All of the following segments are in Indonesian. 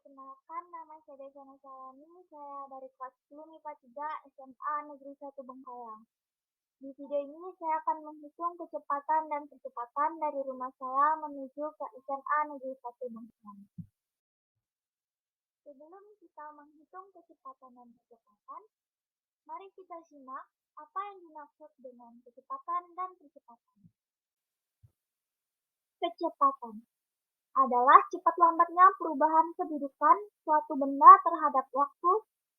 Perkenalkan, nama saya Desana Salani, saya dari kelas 10 MIPA 3 SMA Negeri 1 Bengkayang. Di video ini saya akan menghitung kecepatan dan percepatan dari rumah saya menuju ke SMA Negeri 1 Bengkayang. Sebelum kita menghitung kecepatan dan percepatan, mari kita simak apa yang dimaksud dengan kecepatan dan percepatan. Kecepatan adalah cepat lambatnya perubahan kedudukan suatu benda terhadap waktu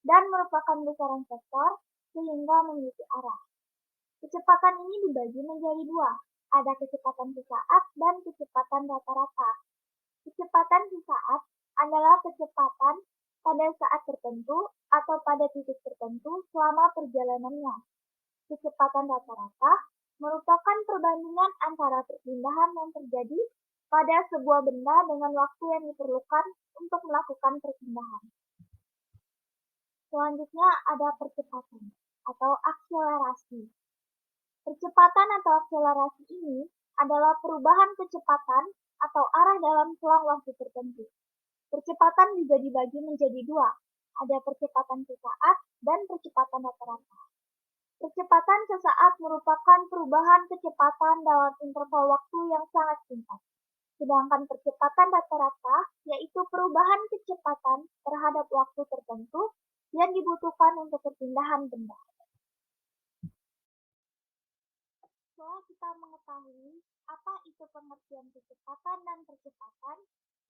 dan merupakan besaran vektor sehingga memiliki arah. Kecepatan ini dibagi menjadi dua, ada kecepatan sesaat dan kecepatan rata-rata. Kecepatan sesaat adalah kecepatan pada saat tertentu atau pada titik tertentu selama perjalanannya. Kecepatan rata-rata merupakan perbandingan antara perpindahan yang terjadi pada sebuah benda dengan waktu yang diperlukan untuk melakukan perpindahan. Selanjutnya ada percepatan atau akselerasi. Percepatan atau akselerasi ini adalah perubahan kecepatan atau arah dalam selang waktu tertentu. Percepatan juga dibagi menjadi dua, ada percepatan sesaat dan percepatan rata-rata. Percepatan sesaat merupakan perubahan kecepatan dalam interval waktu yang sangat singkat. Sedangkan percepatan rata-rata yaitu perubahan kecepatan terhadap waktu tertentu yang dibutuhkan untuk perpindahan benda. Setelah kita mengetahui apa itu pengertian kecepatan dan percepatan,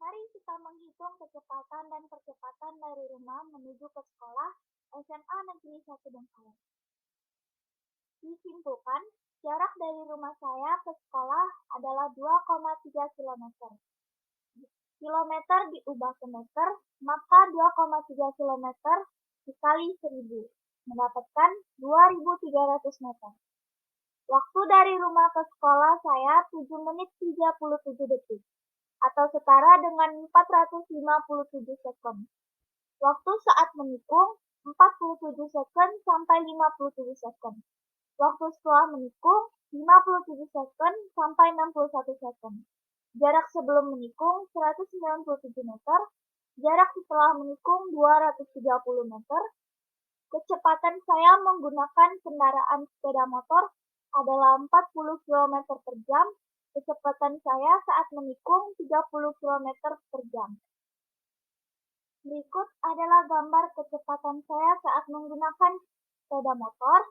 mari kita menghitung kecepatan dan percepatan dari rumah menuju ke sekolah SMA Negeri 1 Bengkayang. Disimpulkan, jarak dari rumah saya ke sekolah adalah 2,3 km. Kilometer diubah ke meter, maka 2,3 km dikali 1000, mendapatkan 2.300 meter. Waktu dari rumah ke sekolah saya 7 menit 37 detik, atau setara dengan 457 sekund. Waktu saat menikung 47 sekund sampai 57 sekund. Waktu setelah menikung 57 sekund sampai 61 sekund. Jarak sebelum menikung 197 meter. Jarak setelah menikung 230 meter. Kecepatan saya menggunakan kendaraan sepeda motor adalah 40 km per jam. Kecepatan saya saat menikung 30 km per jam. Berikut adalah gambar kecepatan saya saat menggunakan sepeda motor,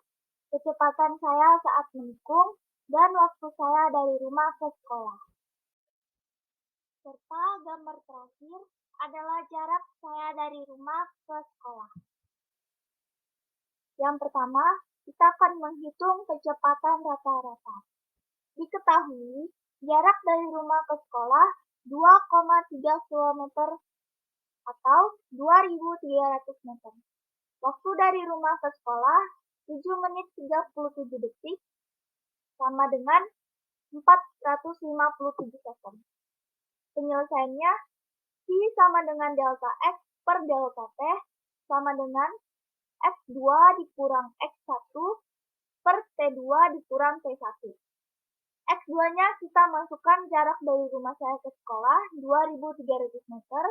kecepatan saya saat menikung, dan waktu saya dari rumah ke sekolah. Serta gambar terakhir adalah jarak saya dari rumah ke sekolah. Yang pertama, kita akan menghitung kecepatan rata-rata. Diketahui, jarak dari rumah ke sekolah 2,3 km atau 2.300 meter. Waktu dari rumah ke sekolah 7 menit 37 detik sama dengan 457 sekund. Penyelesaiannya, Q sama dengan delta X per delta T sama dengan X2 dikurang X1 per T2 dikurang T1. X2-nya kita masukkan jarak dari rumah saya ke sekolah 2.300 meter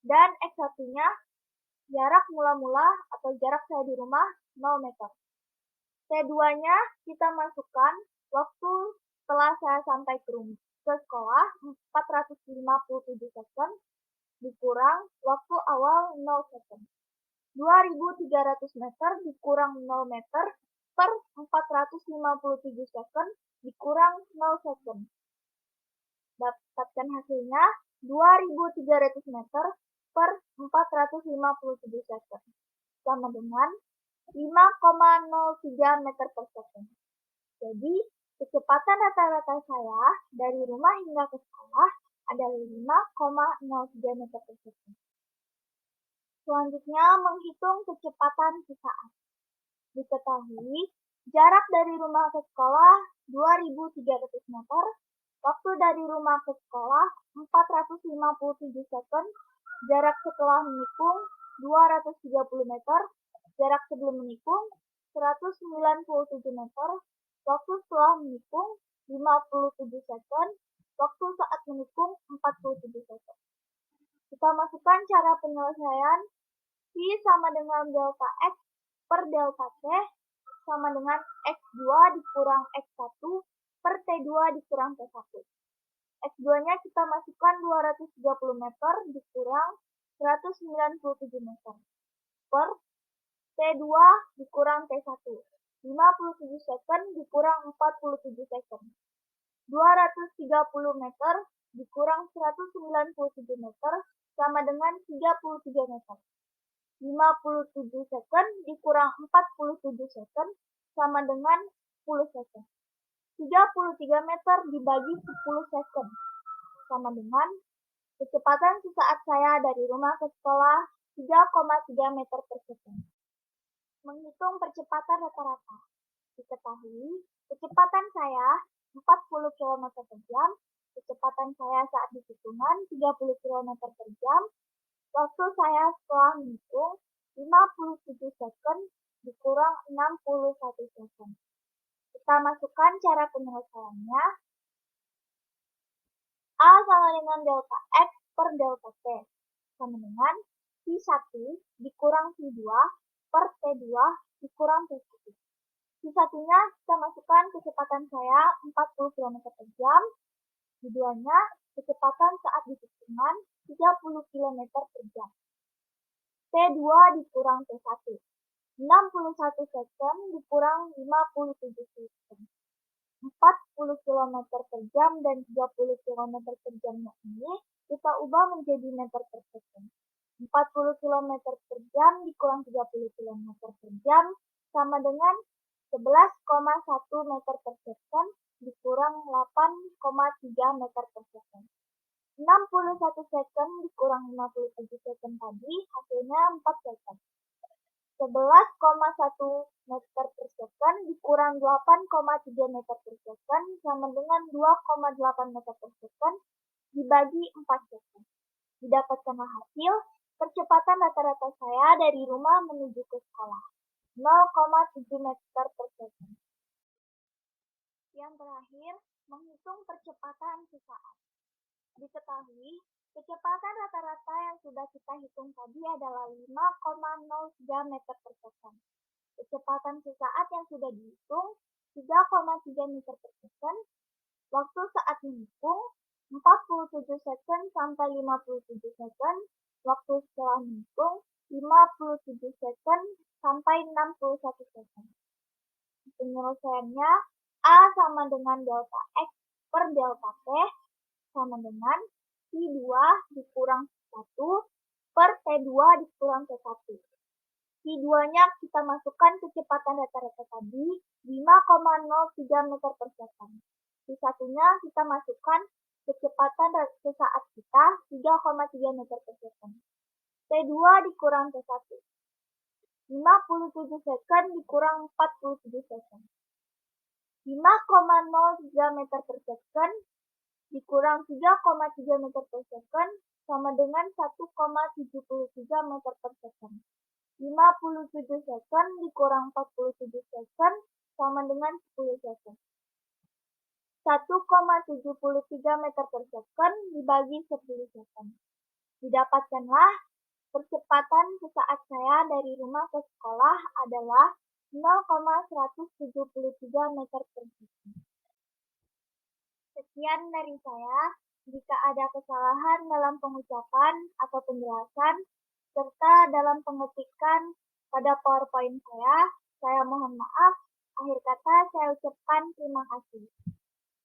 dan X1-nya jarak mula-mula atau jarak saya di rumah 0 meter. T2-nya kita masukkan waktu setelah saya sampai ke sekolah 457 second dikurang waktu awal 0 second. 2.300 meter dikurang 0 meter per 457 second dikurang 0 second. Dapatkan hasilnya 2.300 meter per 457 second sama dengan 5,03 meter per second. Jadi, kecepatan rata-rata saya dari rumah hingga ke sekolah adalah 5,03 meter per second. Selanjutnya, menghitung kecepatan sesaat. Diketahui, jarak dari rumah ke sekolah 2.300 meter, waktu dari rumah ke sekolah 457 second, jarak setelah menikung 230 meter, jarak sebelum menikung 197 meter, waktu setelah menikung 57 second, waktu saat menikung 47 second. Kita masukkan cara penyelesaian. I sama dengan delta X per delta T sama dengan X2 dikurang X1 per T2 dikurang T1. X2-nya kita masukkan 230 meter dikurang 197 meter per T2 dikurang T1. 57 second dikurang 47 second. 230 meter dikurang 197 meter sama dengan 33 meter. 57 second dikurang 47 second sama dengan 10 second. 33 meter dibagi 10 second sama dengan kecepatan sesaat saya dari rumah ke sekolah 3,3 meter per second. Menghitung percepatan rata-rata. Diketahui, kecepatan saya 40 km per jam, kecepatan saya saat di tikungan 30 km per jam, waktu saya setelah menghitung 57 second dikurang 61 second. Kita masukkan cara penyelesaiannya. A sama dengan delta X per delta T sama dengan T1 dikurang T2 per T2 dikurang T1. T1-nya kita masukkan kecepatan saya 40 km per jam. T2-nya kecepatan saat di tikungan 30 km per jam. T2 dikurang T1. 61 second dikurang 57 second. 40 km per jam dan 30 km per jamnya ini kita ubah menjadi meter per second. 40 km per jam dikurang 30 km per jam sama dengan 11,1 meter per second dikurang 8,3 meter per second. 61 second dikurang 57 second tadi hasilnya 4 second. 11,1 meter per second dikurang 8,3 meter per second sama dengan 2,8 meter per second dibagi 4 second. Didapatkanlah hasil percepatan rata-rata saya dari rumah menuju ke sekolah. 0,7 meter per second. Yang terakhir, menghitung percepatan sesaat. Diketahui, kecepatan rata-rata yang sudah kita hitung tadi adalah 5,03 meter per second. Kecepatan sesaat yang sudah dihitung 3,3 meter per second. Waktu saat menghitung 47 second sampai 57 second. Waktu setelah menghitung 57 second sampai 61 second. Penyelesaiannya A sama dengan delta X per delta T sama dengan T2 dikurang 1 per T2 dikurang T1. T2-nya kita masukkan kecepatan rata-rata tadi 5,03 meter per second. T1-nya kita masukkan kecepatan sesaat kita 3,3 meter per second. T2 dikurang T1. 57 second dikurang 47 second. 5,03 meter per second dikurang 3,3 meter per second sama dengan 1,73 meter per second. 57 second dikurang 47 second sama dengan 10 second. 1,73 meter per second dibagi 10 second. Didapatkanlah percepatan sesaat saya dari rumah ke sekolah adalah 0,173 meter per second. Sekian dari saya. Jika ada kesalahan dalam pengucapan atau penjelasan, serta dalam pengetikan pada PowerPoint saya mohon maaf. Akhir kata saya ucapkan terima kasih.